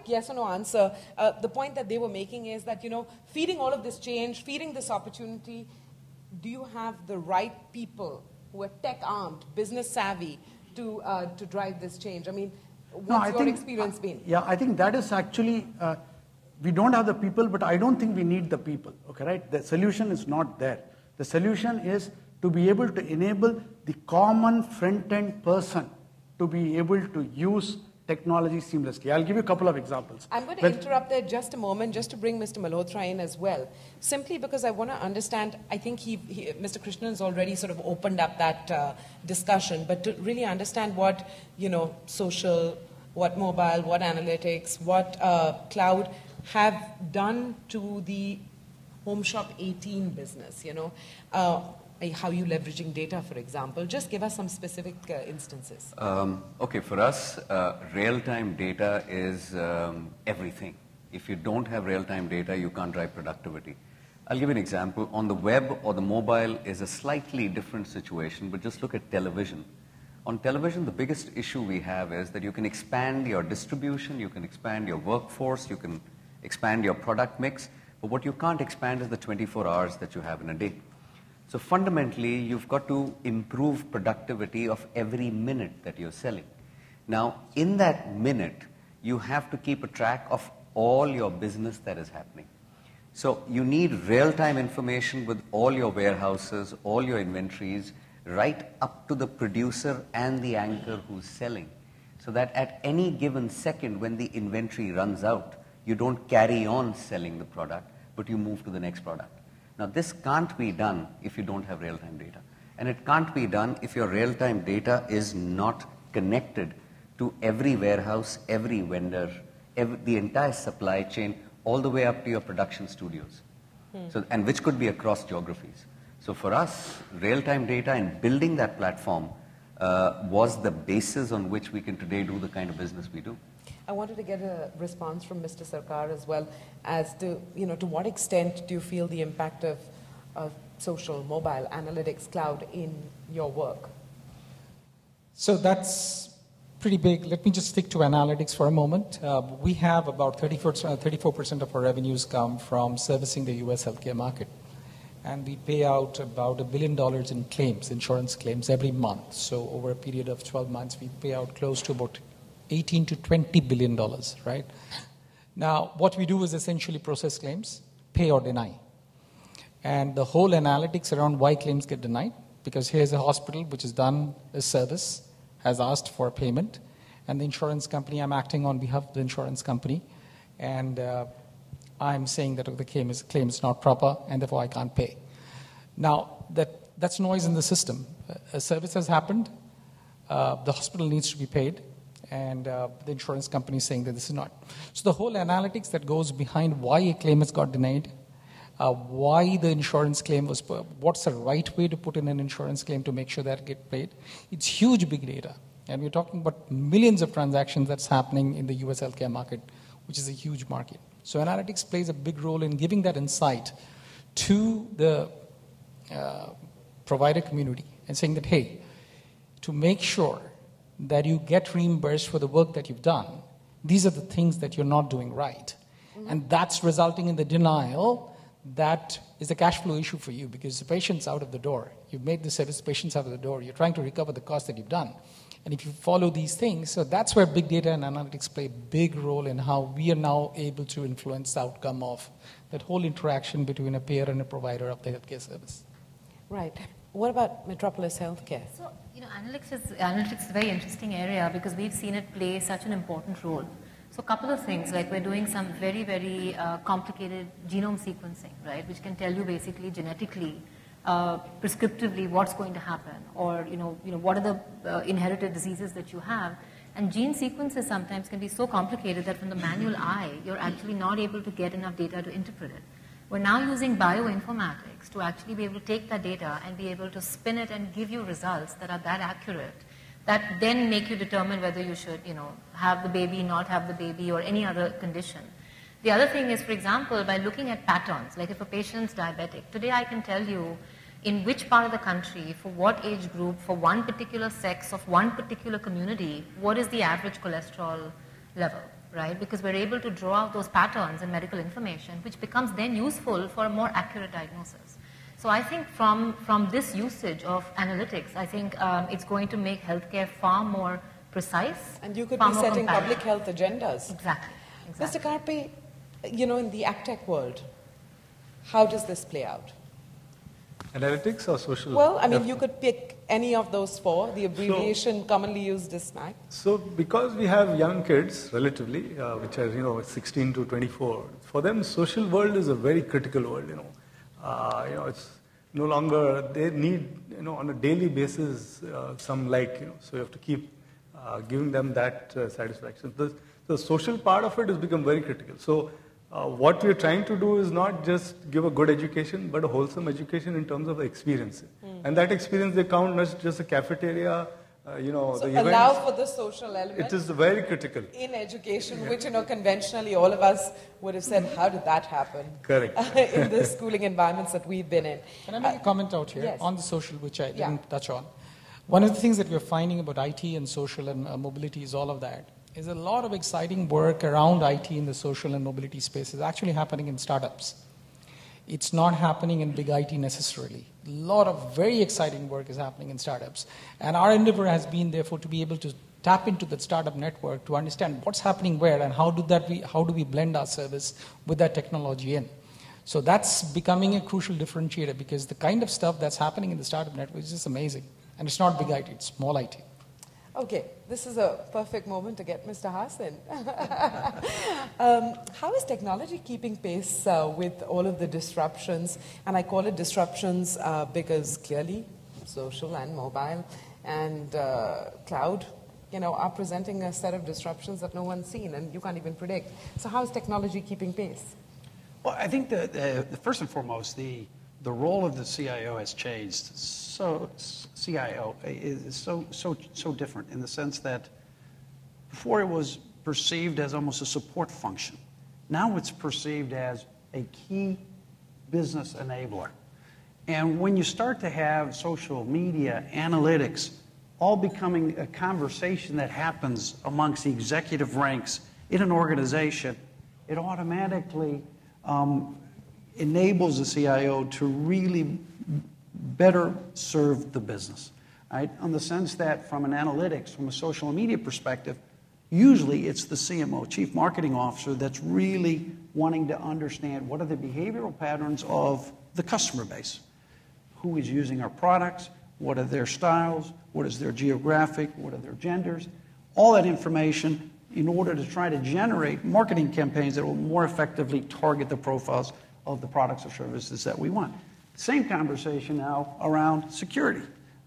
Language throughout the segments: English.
yes or no answer. The point that they were making is that, feeding all of this change, feeding this opportunity, do you have the right people who are tech-armed, business-savvy to drive this change? I mean, what's your experience been? Yeah, I think that is actually, we don't have the people, but I don't think we need the people, okay, right? The solution is not there. The solution is to be able to enable the common front-end person to be able to use technology seamlessly. I'll give you a couple of examples. I'm going to interrupt there just a moment, just to bring Mr. Malhotra in as well, simply because I want to understand. I think Mr. Krishnan has already sort of opened up that discussion, but to really understand what, social, what mobile, what analytics, what cloud have done to the Home Shop 18 business, how you leveraging data, for example. Just give us some specific instances. Okay, for us, real-time data is everything. If you don't have real-time data, you can't drive productivity. I'll give you an example. On the web or the mobile is a slightly different situation, but just look at television. On television, the biggest issue we have is that you can expand your distribution, you can expand your workforce, you can expand your product mix, but what you can't expand is the 24 hours that you have in a day. So fundamentally, you've got to improve productivity of every minute that you're selling. Now, in that minute, you have to keep a track of all your business that is happening. So you need real-time information with all your warehouses, all your inventories, right up to the producer and the anchor who's selling, so that at any given second when the inventory runs out, you don't carry on selling the product, but you move to the next product. Now, this can't be done if you don't have real-time data. And it can't be done if your real-time data is not connected to every warehouse, every vendor, the entire supply chain, all the way up to your production studios. And which could be across geographies. So for us, real-time data and building that platform was the basis on which we can today do the kind of business we do. I wanted to get a response from Mr. Sarkar as well as to, to what extent do you feel the impact of social, mobile, analytics, cloud in your work? So that's pretty big. Let me just stick to analytics for a moment. We have about 34% of our revenues come from servicing the US healthcare market. And we pay out about $1 billion in claims, insurance claims, every month. So over a period of 12 months, we pay out close to about $18 to $20 billion, right? Now, what we do is essentially process claims, pay or deny. And the whole analytics around why claims get denied, because here's a hospital which has done a service, has asked for a payment, and the insurance company, I'm acting on behalf of the insurance company, and I'm saying that the claim is not proper, and therefore I can't pay. Now, that's noise in the system. A service has happened, the hospital needs to be paid, and the insurance company is saying that this is not. So the whole analytics that goes behind why a claim has got denied, why the insurance claim was, what's the right way to put in an insurance claim to make sure that it gets paid, it's huge big data. And we're talking about millions of transactions that's happening in the US healthcare market, which is a huge market. So analytics plays a big role in giving that insight to the provider community and saying that, hey, to make sure that you get reimbursed for the work that you've done, these are the things that you're not doing right. And that's resulting in the denial. That is a cash flow issue for you because the patient's out of the door. You've made the service, the patient's out of the door. You're trying to recover the cost that you've done. And if you follow these things, so that's where big data and analytics play a big role in how we are now able to influence the outcome of that whole interaction between a payer and a provider of the healthcare service. Right. What about Metropolis Healthcare? So, analytics is a very interesting area because we've seen it play such an important role. So a couple of things, like we're doing some very, very complicated genome sequencing, right, which can tell you basically genetically, prescriptively what's going to happen, or what are the inherited diseases that you have. And gene sequences sometimes can be so complicated that from the manual eye, you're actually not able to get enough data to interpret it. We're now using bioinformatics to actually be able to take that data and be able to spin it and give you results that are that accurate, that then make you determine whether you should, have the baby, not have the baby, or any other condition. The other thing is, for example, by looking at patterns, like if a patient's diabetic, today I can tell you in which part of the country, for what age group, for one particular sex of one particular community, what is the average cholesterol level, right? Because we're able to draw out those patterns in medical information, which becomes then useful for a more accurate diagnosis. So I think from this usage of analytics, I think it's going to make healthcare far more precise. And you could be setting public health agendas. Exactly. Mr. Karpe, you know, in the AgTech world, how does this play out? Analytics or social? Well, I mean, you could pick any of those four. The abbreviation commonly used is SMAC. So because we have young kids, relatively, which are, 16 to 24, for them, social world is a very critical world, it's no longer, they need, on a daily basis, some so you have to keep giving them that satisfaction. The social part of it has become very critical. So what we're trying to do is not just give a good education, but a wholesome education in terms of the experience. And that experience, they count not just a cafeteria, so the events. Allow for the social element. It is very critical. In education, which, conventionally all of us would have said, how did that happen? Correct. In the schooling environments that we've been in. Can I make a comment out here yes. on the social, which I didn't touch on? One of the things that we're finding about IT and social and mobility is all of that. Is a lot of exciting work around IT in the social and mobility space is actually happening in startups. It's not happening in big IT necessarily. A lot of very exciting work is happening in startups. And our endeavor has been, therefore, to be able to tap into that startup network to understand what's happening where and how do we blend our service with that technology in. So that's becoming a crucial differentiator because the kind of stuff that's happening in the startup network is just amazing. And it's not big IT, it's small IT. Okay, this is a perfect moment to get Mr. Haas in. How is technology keeping pace with all of the disruptions? And I call it disruptions because clearly social and mobile and cloud, are presenting a set of disruptions that no one's seen and you can't even predict. So how is technology keeping pace? Well, I think that first and foremost, the role of the CIO has changed. So CIO is so different in the sense that before it was perceived as almost a support function. Now it's perceived as a key business enabler. And when you start to have social media, analytics, all becoming a conversation that happens amongst the executive ranks in an organization, it automatically enables the CIO to really better serve the business, right? On the sense that from an analytics, from a social media perspective, usually it's the CMO, Chief Marketing Officer, that's really wanting to understand what are the behavioral patterns of the customer base. Who is using our products? What are their styles? What is their geographic? What are their genders? All that information in order to try to generate marketing campaigns that will more effectively target the profiles of the products or services that we want. Same conversation now around security,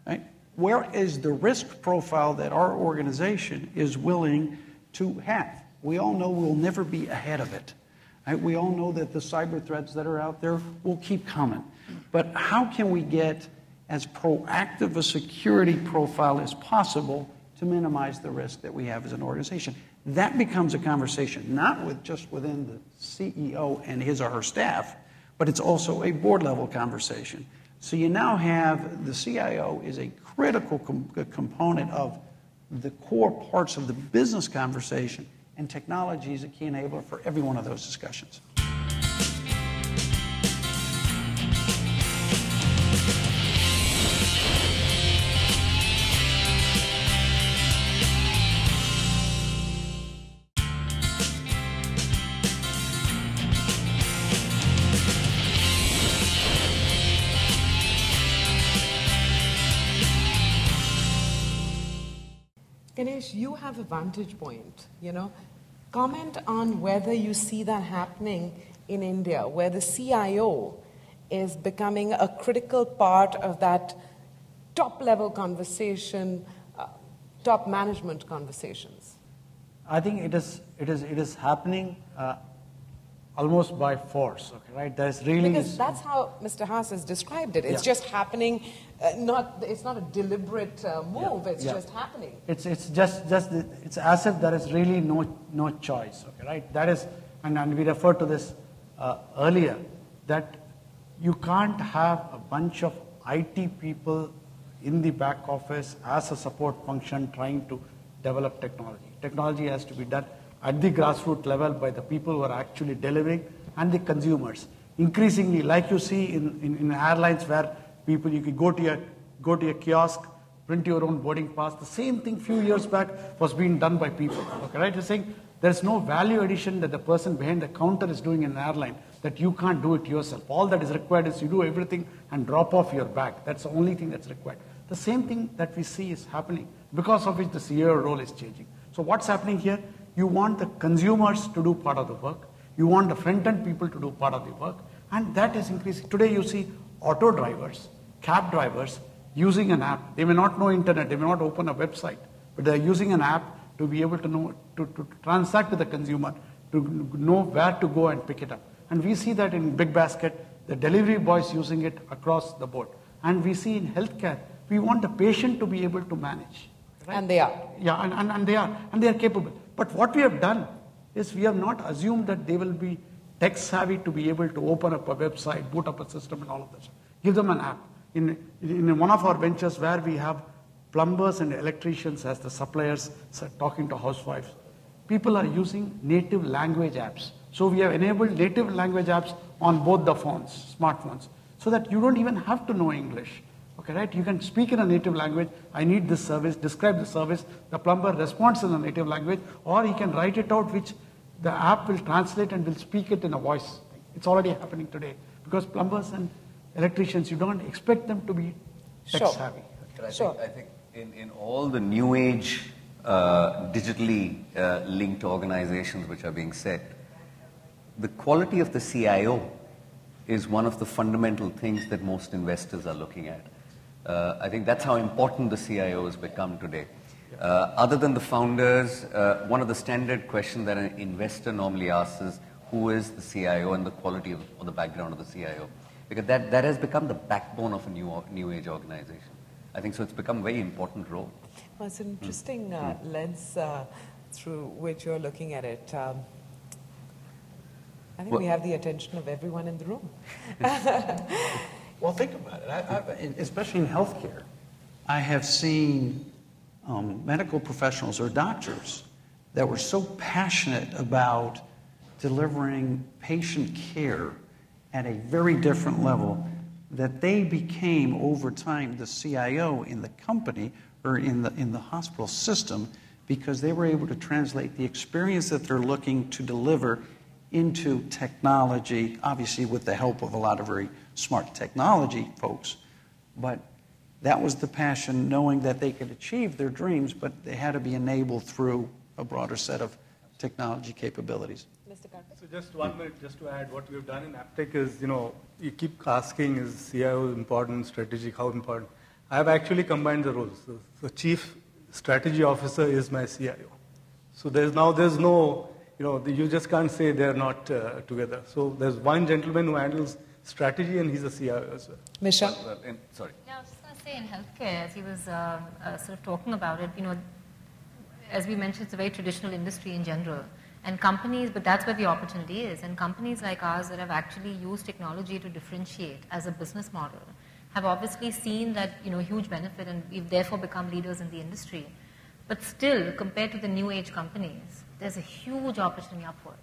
right? Where is the risk profile that our organization is willing to have? We all know we'll never be ahead of it. Right? We all know that the cyber threats that are out there will keep coming. But how can we get as proactive a security profile as possible to minimize the risk that we have as an organization? That becomes a conversation, not just within the CEO and his or her staff, but it's also a board-level conversation. So you now have the CIO is a critical component of the core parts of the business conversation, and technology is a key enabler for every one of those discussions. Ganesh, you have a vantage point, Comment on whether you see that happening in India, where the CIO is becoming a critical part of that top-level conversation, top management conversations. I think it is happening almost by force, okay, right? There's really... Because that's how Mr. Haas has described it. It's just happening, it's not a deliberate move, it's just happening. It's as if there is really no choice, okay, right? That is, and we referred to this earlier, that you can't have a bunch of IT people in the back office as a support function trying to develop technology. Technology has to be done at the grassroots level by the people who are actually delivering and the consumers. Increasingly, like you see in airlines where people, you can go to your kiosk, print your own boarding pass. The same thing few years back was being done by people. Okay, right? You're saying there's no value addition that the person behind the counter is doing in an airline, that you can't do it yourself. All that is required is you do everything and drop off your bag. That's the only thing that's required. The same thing that we see is happening, because of which the CEO role is changing. So what's happening here? You want the consumers to do part of the work. You want the front-end people to do part of the work. And that is increasing. Today you see auto drivers, cab drivers using an app. They may not know internet, they may not open a website, but they're using an app to be able to know, to transact with the consumer, to know where to go and pick it up. And we see that in Big Basket, the delivery boys using it across the board. And we see in healthcare, we want the patient to be able to manage. Right? And they are. Yeah, and they are. And they are capable. But what we have done is we have not assumed that they will be tech savvy to be able to open up a website, boot up a system and all of this. Give them an app. In one of our ventures where we have plumbers and electricians as the suppliers talking to housewives, people are using native language apps. So we have enabled native language apps on both the phones, smartphones, so that you don't even have to know English. Okay, right? You can speak in a native language. I need this service, describe the service. The plumber responds in a native language, or he can write it out, which the app will translate and will speak it in a voice. It's already happening today, because plumbers and electricians, you don't expect them to be tech savvy. I think in all the new age digitally linked organizations which are being set, the quality of the CIO is one of the fundamental things that most investors are looking at. I think that's how important the CIO has become today. Other than the founders, one of the standard questions that an investor normally asks is, who is the CIO and the quality of, or the background of the CIO? Because that has become the backbone of a new age organization. I think so it's become a very important role. Well, it's an interesting lens through which you're looking at it. I think we have the attention of everyone in the room. Well, think about it. Especially in healthcare, I have seen medical professionals or doctors that were so passionate about delivering patient care at a very different level that they became, over time, the CIO in the company or in the hospital system, because they were able to translate the experience that they're looking to deliver into technology, obviously with the help of a lot of very smart technology folks. But that was the passion, knowing that they could achieve their dreams, but they had to be enabled through a broader set of technology capabilities. So just 1 minute, just to add, what we've done in Aptech is, you keep asking, is CIO important, strategic, how important? I have actually combined the roles. So the Chief Strategy Officer is my CIO. So there's no, you just can't say they're not together. So there's one gentleman who handles strategy, and he's a CIO as well. Michelle? Sorry. Yeah, I was just going to say, in healthcare, as he was sort of talking about it, as we mentioned, it's a very traditional industry in general. And companies, but that's where the opportunity is. And companies like ours that have actually used technology to differentiate as a business model have obviously seen that, huge benefit, and we've therefore become leaders in the industry. But still, compared to the new age companies, there's a huge opportunity upward.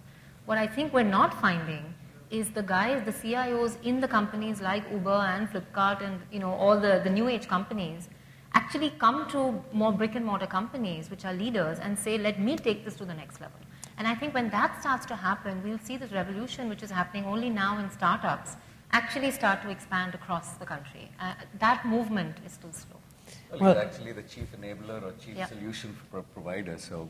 What I think we're not finding is the guys, the CIOs in the companies like Uber and Flipkart and all the new age companies actually come to more brick and mortar companies which are leaders and say, let me take this to the next level. And I think when that starts to happen, we'll see this revolution which is happening only now in startups actually start to expand across the country. That movement is still slow. Well, he's actually the chief enabler or chief solution provider. So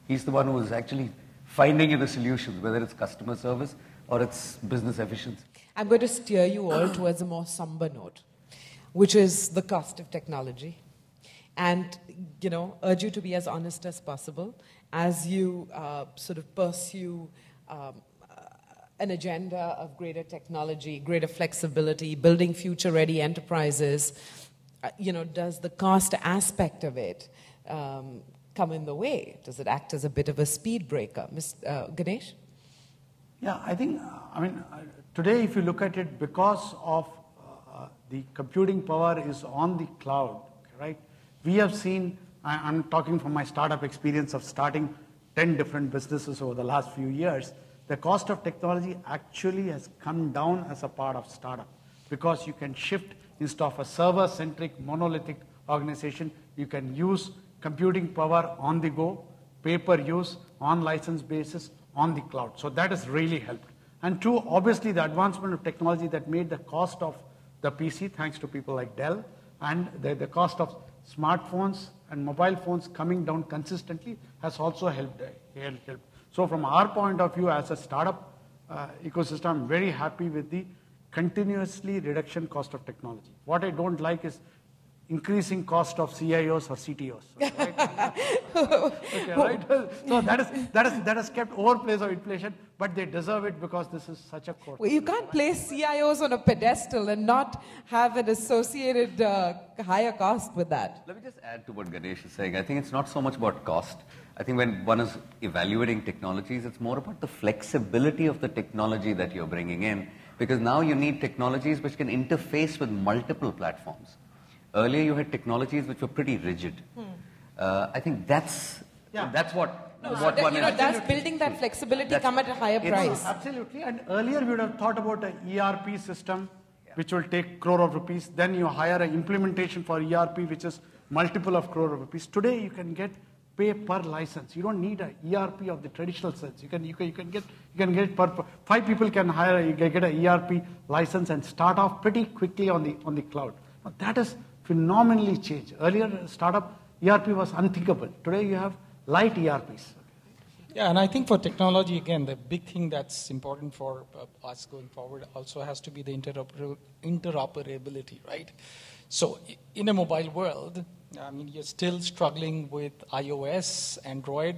he's the one who is actually finding you the solutions, whether it's customer service or it's business efficiency. I'm going to steer you all towards a more somber note, which is the cost of technology. And, urge you to be as honest as possible as you sort of pursue an agenda of greater technology, greater flexibility, building future-ready enterprises. Does the cost aspect of it come in the way? Does it act as a bit of a speed breaker? Ganesh? Yeah, I think, today if you look at it, because of the computing power is on the cloud, right? We have seen, I'm talking from my startup experience of starting 10 different businesses over the last few years, the cost of technology actually has come down as a part of startup, because you can shift instead of a server-centric, monolithic organization, you can use computing power on the go, pay-per-use, on license basis, on the cloud. So that has really helped. And two, obviously the advancement of technology that made the cost of the PC, thanks to people like Dell, and the cost of smartphones and mobile phones coming down consistently has also helped. So from our point of view as a startup ecosystem, I'm very happy with the continuously reduction cost of technology. What I don't like is increasing cost of CIOs or CTOs. Right? Okay, right? So that has kept overplays of inflation, but they deserve it because this is such a core. Well, you can't place CIOs on a pedestal and not have an associated higher cost with that. Let me just add to what Ganesh is saying. I think it's not so much about cost. I think when one is evaluating technologies, it's more about the flexibility of the technology that you're bringing in, because now you need technologies which can interface with multiple platforms. Earlier you had technologies which were pretty rigid. I think that's what one is. Does building that flexibility come at a higher price? Absolutely. And earlier we would have thought about an ERP system which will take crore of rupees. Then you hire an implementation for ERP which is multiple of crore of rupees. Today you can get pay per license. You don't need an ERP of the traditional sense. You can get it per 5 people can get an ERP license and start off pretty quickly on the cloud. But that has phenomenally changed. Earlier startup ERP was unthinkable. Today you have light ERPs. Yeah, and I think for technology, again, the big thing that's important for us going forward also has to be the interoperability, right? So in a mobile world, I mean, you're still struggling with iOS, Android,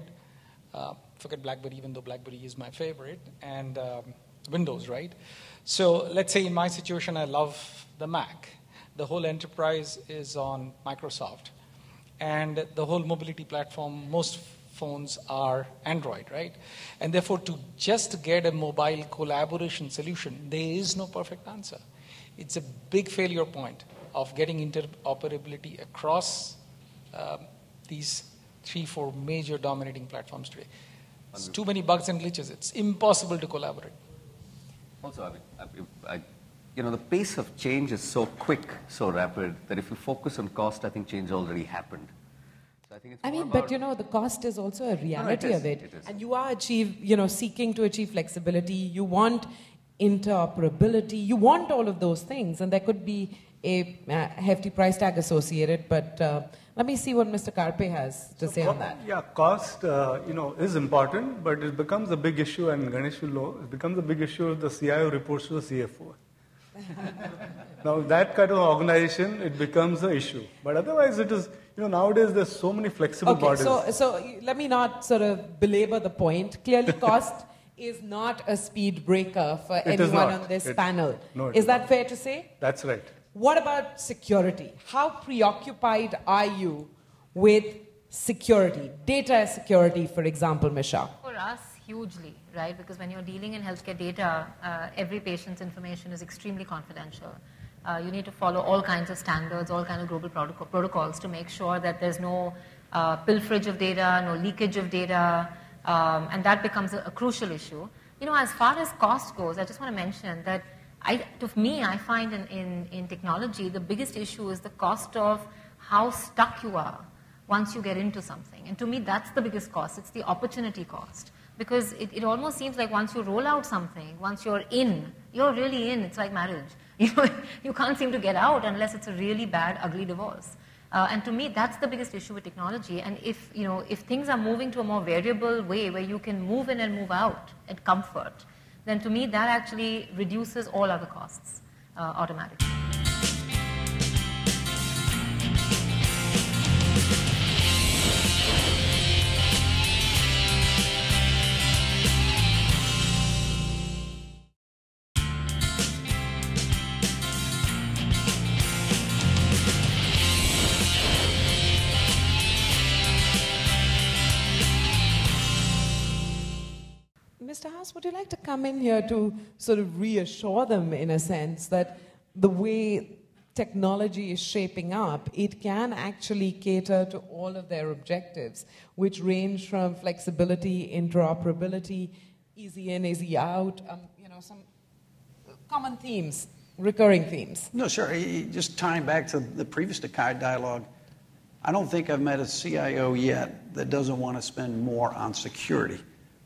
forget BlackBerry, even though BlackBerry is my favorite, and Windows, right? So let's say in my situation, I love the Mac. The whole enterprise is on Microsoft. And the whole mobility platform, most phones are Android, right? And therefore, to just get a mobile collaboration solution, there is no perfect answer. It's a big failure point of getting interoperability across these 3-4 major dominating platforms today. It's too many bugs and glitches. It's impossible to collaborate. Also, the pace of change is so quick, so rapid, that if you focus on cost, I think change already happened. So I think it's but the cost is also a reality of it. And you are seeking to achieve flexibility. You want interoperability. You want all of those things, and there could be a hefty price tag associated. But let me see what Mr. Karpe has to say on that. Yeah, cost, is important, but it becomes a big issue, and Ganesh will know, it becomes a big issue if the CIO reports to the CFO. Now, that kind of organization, it becomes an issue. But otherwise, it is, nowadays there's so many flexible bodies. So let me not sort of belabor the point. Clearly, cost is not a speed breaker for anyone on this panel. No, is that fair to say? That's right. What about security? How preoccupied are you with security? Data security, for example, Misha. For us, hugely, right? Because when you're dealing in healthcare data, every patient's information is extremely confidential. You need to follow all kinds of standards, all kinds of global protocols to make sure that there's no pilferage of data, no leakage of data, and that becomes a crucial issue. As far as cost goes, I just want to mention that to me, I find in technology, the biggest issue is the cost of how stuck you are once you get into something. And to me, that's the biggest cost. It's the opportunity cost. Because it almost seems like once you roll out something, once you're in, you're really in. It's like marriage. You can't seem to get out unless it's a really bad, ugly divorce. And to me, that's the biggest issue with technology. And if things are moving to a more variable way where you can move in and move out at comfort, then to me, that actually reduces all other costs automatically. Mr. Haas, would you like to come in here to sort of reassure them, in a sense, that the way technology is shaping up, it can actually cater to all of their objectives, which range from flexibility, interoperability, easy in, easy out, some common themes, recurring themes. No, sure. Just tying back to the previous dialogue, I don't think I've met a CIO yet that doesn't want to spend more on security.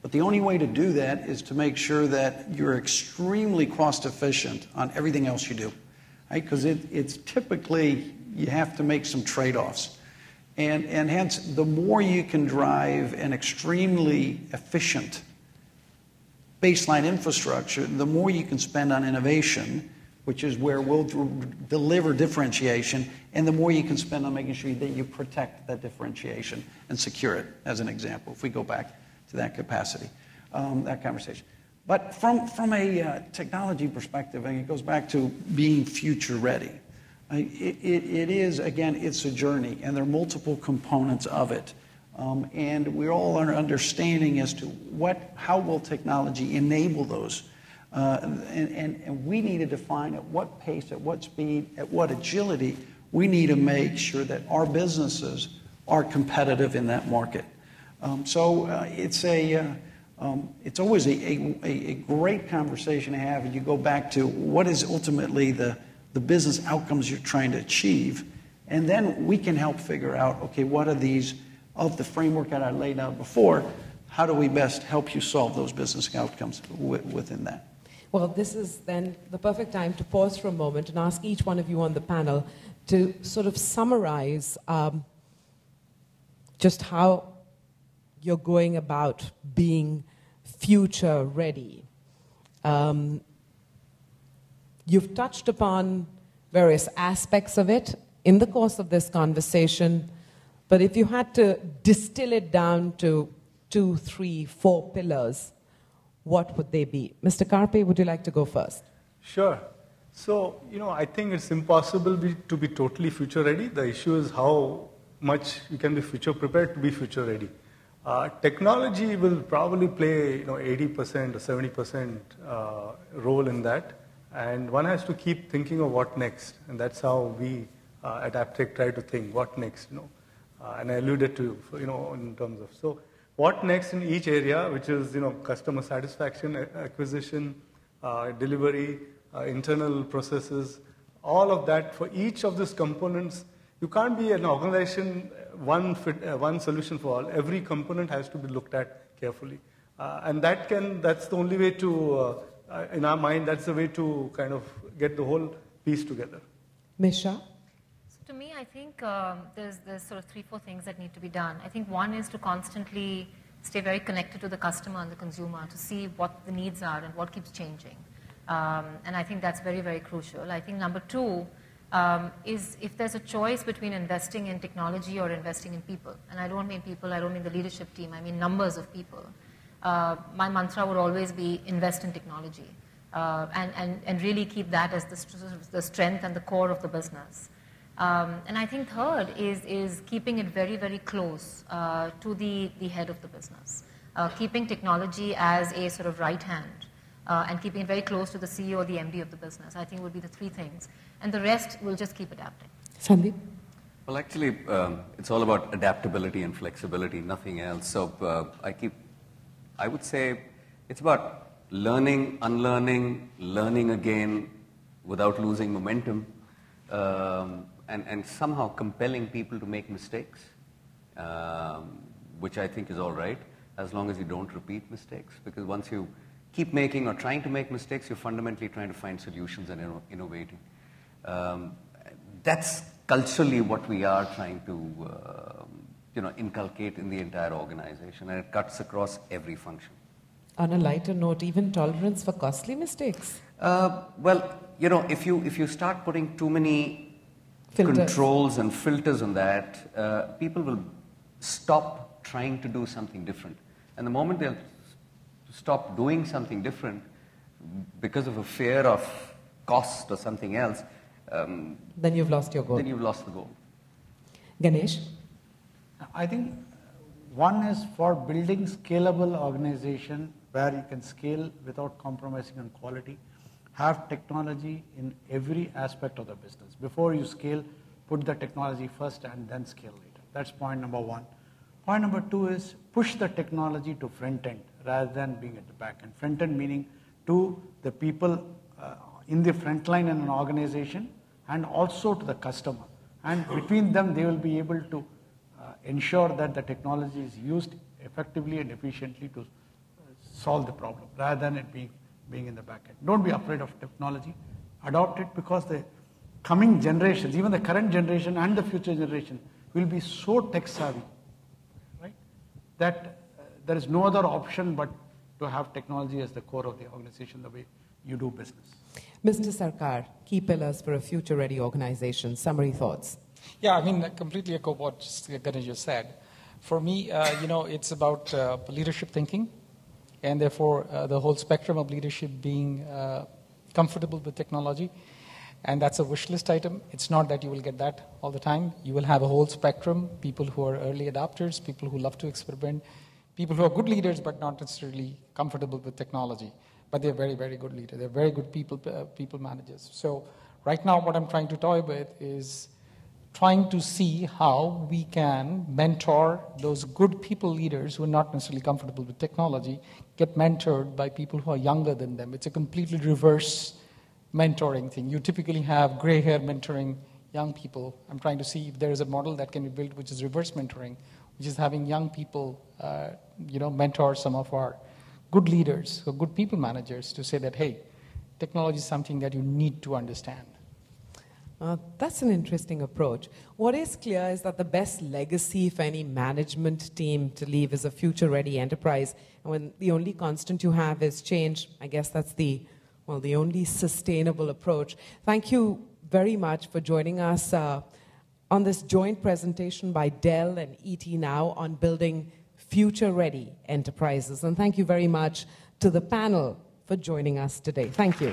But the only way to do that is to make sure that you're extremely cost efficient on everything else you do. Right? Because it's typically, you have to make some trade-offs. And hence, the more you can drive an extremely efficient baseline infrastructure, the more you can spend on innovation, which is where we'll deliver differentiation, and the more you can spend on making sure that you protect that differentiation and secure it, as an example, if we go back to that capacity, that conversation. But from a technology perspective, and it goes back to being future ready, it is, again, it's a journey, and there are multiple components of it. And we're all understanding as to how will technology enable those. And we need to define at what pace, at what speed, at what agility we need to make sure that our businesses are competitive in that market. It's always a great conversation to have, and you go back to what is ultimately the business outcomes you're trying to achieve, and then we can help figure out, okay, what are these, of the framework that I laid out before, how do we best help you solve those business outcomes within that? Well, this is then the perfect time to pause for a moment and ask each one of you on the panel to sort of summarize just how you're going about being future ready. You've touched upon various aspects of it in the course of this conversation, but if you had to distill it down to 2, 3, 4 pillars, what would they be? Mr. Karpe, would you like to go first? Sure. So, I think it's impossible to be totally future ready. The issue is how much you can be future prepared to be future ready. Technology will probably play 80% or 70% role in that, and one has to keep thinking of what next, and that's how we at Aptech try to think what next. And I alluded to in terms of what next in each area, which is customer satisfaction, acquisition, delivery, internal processes, all of that. For each of these components, you can't be an organization one solution for all. Every component has to be looked at carefully, and that's the only way to, in our mind, that's the way to kind of get the whole piece together. Misha? To me, I think there's sort of 3, 4 things that need to be done. I think one is to constantly stay very connected to the customer and the consumer to see what the needs are and what keeps changing. And I think that's very, very crucial. I think number 2 is if there's a choice between investing in technology or investing in people. And I don't mean people, I don't mean the leadership team, I mean numbers of people. My mantra would always be invest in technology and really keep that as the strength and the core of the business. And I think third is keeping it very, very close to the head of the business. Keeping technology as a sort of right hand and keeping it very close to the CEO or the MD of the business, I think would be the 3 things. And the rest will just keep adapting. Sandeep? Well, actually, it's all about adaptability and flexibility, nothing else. So I would say it's about learning, unlearning, learning again without losing momentum. And somehow compelling people to make mistakes, which I think is all right, as long as you don't repeat mistakes. Because once you keep making or trying to make mistakes, you're fundamentally trying to find solutions and innovating. That's culturally what we are trying to inculcate in the entire organization, and it cuts across every function. On a lighter note, even tolerance for costly mistakes? Well, if you start putting too many controls and filters on that, people will stop trying to do something different. And the moment they'll stop doing something different because of a fear of cost or something else, then you've lost your goal. Then you've lost the goal. Ganesh? I think one is for building scalable organization where you can scale without compromising on quality. have technology in every aspect of the business. Before you scale, put the technology first and then scale later. That's point number one. Point number two is push the technology to front end rather than being at the back end. Front end meaning to the people in the front line in an organization and also to the customer. And between them, they will be able to ensure that the technology is used effectively and efficiently to solve the problem rather than it being in the back end. Don't be afraid of technology. Adopt it, because the coming generations, even the current generation and the future generation, will be so tech savvy, right, that there is no other option but to have technology as the core of the organization, the way you do business. Mr. Sarkar, key pillars for a future-ready organization. Summary thoughts. Yeah, I mean, I completely echo what Gandhi just said. For me, it's about leadership thinking, and therefore the whole spectrum of leadership being comfortable with technology. And that's a wish list item. It's not that you will get that all the time. You will have a whole spectrum, people who are early adopters, people who love to experiment, people who are good leaders but not necessarily comfortable with technology. But they're very, very good leaders. They're very good people managers. So right now what I'm trying to toy with is trying to see how we can mentor those good people leaders who are not necessarily comfortable with technology, get mentored by people who are younger than them. It's a completely reverse mentoring thing. You typically have gray hair mentoring young people. I'm trying to see if there is a model that can be built which is reverse mentoring, which is having young people mentor some of our good leaders or good people managers to say that, hey, technology is something that you need to understand. That's an interesting approach. What is clear is that the best legacy for any management team to leave is a future-ready enterprise. And when the only constant you have is change, I guess that's the only sustainable approach. Thank you very much for joining us on this joint presentation by Dell and ET Now on building future-ready enterprises. And thank you very much to the panel for joining us today. Thank you.